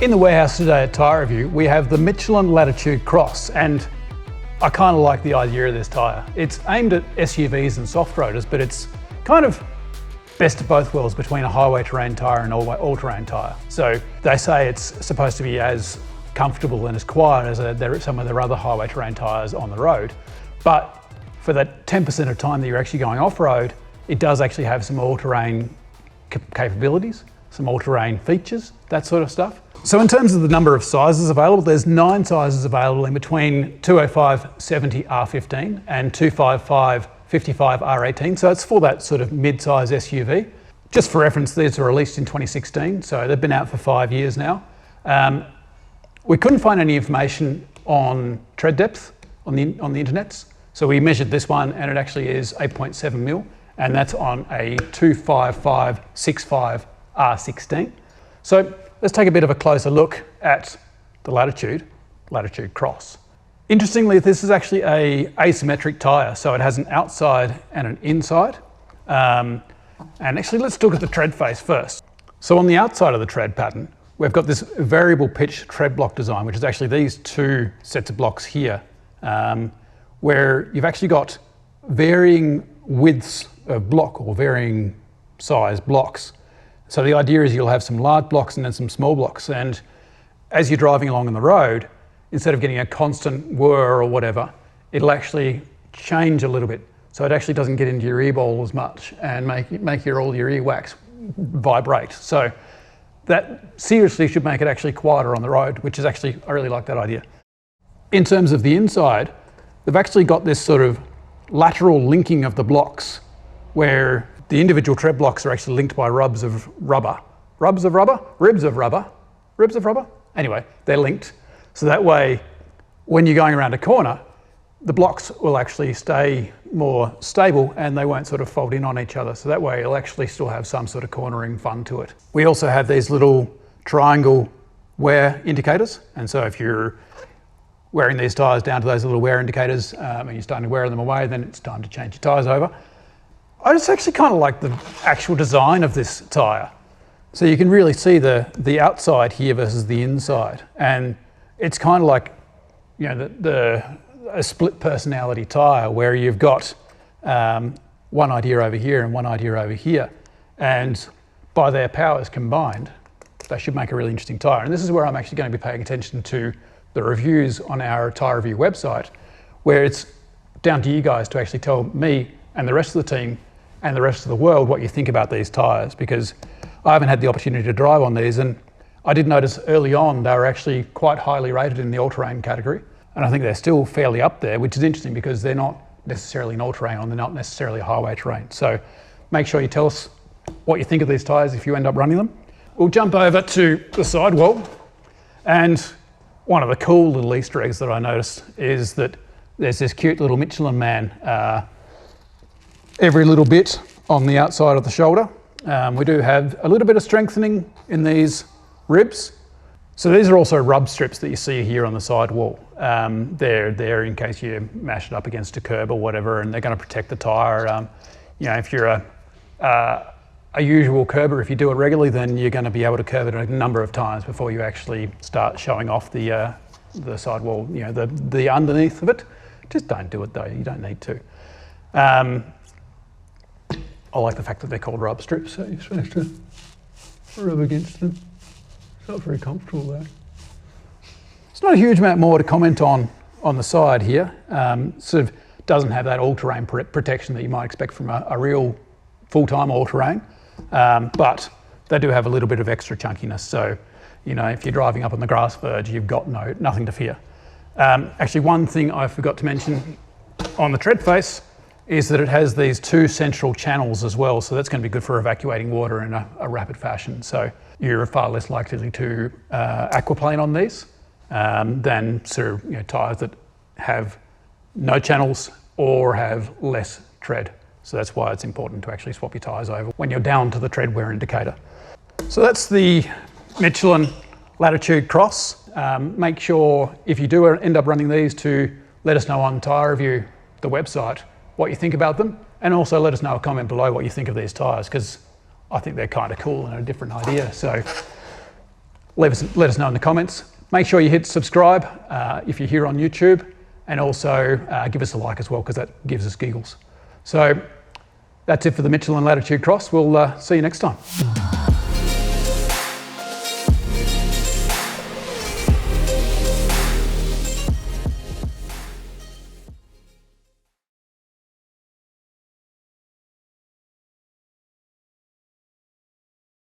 In the warehouse today at Tyre Review, we have the Michelin Latitude Cross, and I kind of like the idea of this tyre. It's aimed at SUVs and soft roaders, but it's kind of best of both worlds between a highway terrain tyre and all-terrain tyre. So they say it's supposed to be as comfortable and as quiet as some of their other highway terrain tyres on the road, but for that 10% of time that you're actually going off-road, it does actually have some all-terrain capabilities, some all-terrain features, that sort of stuff. So in terms of the number of sizes available, there's 9 sizes available in between 205/70 R15 and 255/55 R18. So it's for that sort of mid-size SUV. Just for reference, these were released in 2016, so they've been out for 5 years now. We couldn't find any information on tread depth on the internets. So we measured this one and it actually is 8.7 mil, and that's on a 255/65 R16. So let's take a bit of a closer look at the Latitude Cross. Interestingly, this is actually an asymmetric tyre, so it has an outside and an inside. And actually, let's look at the tread face first. So on the outside of the tread pattern, we've got this variable pitch tread block design, which is actually these 2 sets of blocks here, where you've actually got varying widths of block or varying size blocks. So the idea is you'll have some large blocks and then some small blocks. And as you're driving along on the road, instead of getting a constant whir or whatever, it'll actually change a little bit. So it actually doesn't get into your ear bowl as much and make all your earwax vibrate. So that seriously should make it actually quieter on the road, which is actually, I really like that idea. In terms of the inside, they've actually got this sort of lateral linking of the blocks where the individual tread blocks are actually linked by ribs of rubber. Ribs of rubber? Anyway, they're linked. So that way, when you're going around a corner, the blocks will actually stay more stable and they won't sort of fold in on each other. So that way it'll actually still have some sort of cornering fun to it. We also have these little triangle wear indicators. And so if you're wearing these tyres down to those little wear indicators and you're starting to wear them away, then it's time to change your tyres over. I just actually kind of like the actual design of this tyre. So you can really see the outside here versus the inside. And it's kind of like, you know, a split personality tyre where you've got one idea over here and one idea over here. And by their powers combined, they should make a really interesting tyre. And this is where I'm actually going to be paying attention to the reviews on our Tyre Review website, where it's down to you guys to actually tell me and the rest of the team and the rest of the world what you think about these tyres, because I haven't had the opportunity to drive on these, and I did notice early on they were actually quite highly rated in the all-terrain category, and I think they're still fairly up there, which is interesting because they're not necessarily an all-terrain and they're not necessarily a highway terrain. So make sure you tell us what you think of these tyres if you end up running them. We'll jump over to the sidewall, and one of the cool little Easter eggs that I noticed is that there's this cute little Michelin man every little bit on the outside of the shoulder. We do have a little bit of strengthening in these ribs. So these are also rub strips that you see here on the sidewall. They're there in case you mash it up against a curb or whatever, and they're going to protect the tyre. You know, if you're a usual curber, if you do it regularly, then you're going to be able to curb it a number of times before you actually start showing off the sidewall, you know, the underneath of it. Just don't do it though, you don't need to. I like the fact that they're called rub strips, so you're supposed to rub against them. It's not very comfortable though. It's not a huge amount more to comment on the side here. Sort of doesn't have that all-terrain protection that you might expect from a real full-time all-terrain, but they do have a little bit of extra chunkiness. So, you know, if you're driving up on the grass verge, you've got nothing to fear. Actually, one thing I forgot to mention on the tread face is that it has these 2 central channels as well. So that's going to be good for evacuating water in a rapid fashion. So you're far less likely to aquaplane on these than sort of, you know, tyres that have no channels or have less tread. So that's why it's important to actually swap your tyres over when you're down to the tread wear indicator. So that's the Michelin Latitude Cross. Make sure if you do end up running these to let us know on Tyre Review, the website, what you think about them, and also let us know a comment below what you think of these tyres, because I think they're kind of cool and a different idea. So let us know in the comments. Make sure you hit subscribe if you're here on YouTube, and also give us a like as well, because that gives us giggles. So that's it for the Michelin Latitude Cross. We'll see you next time.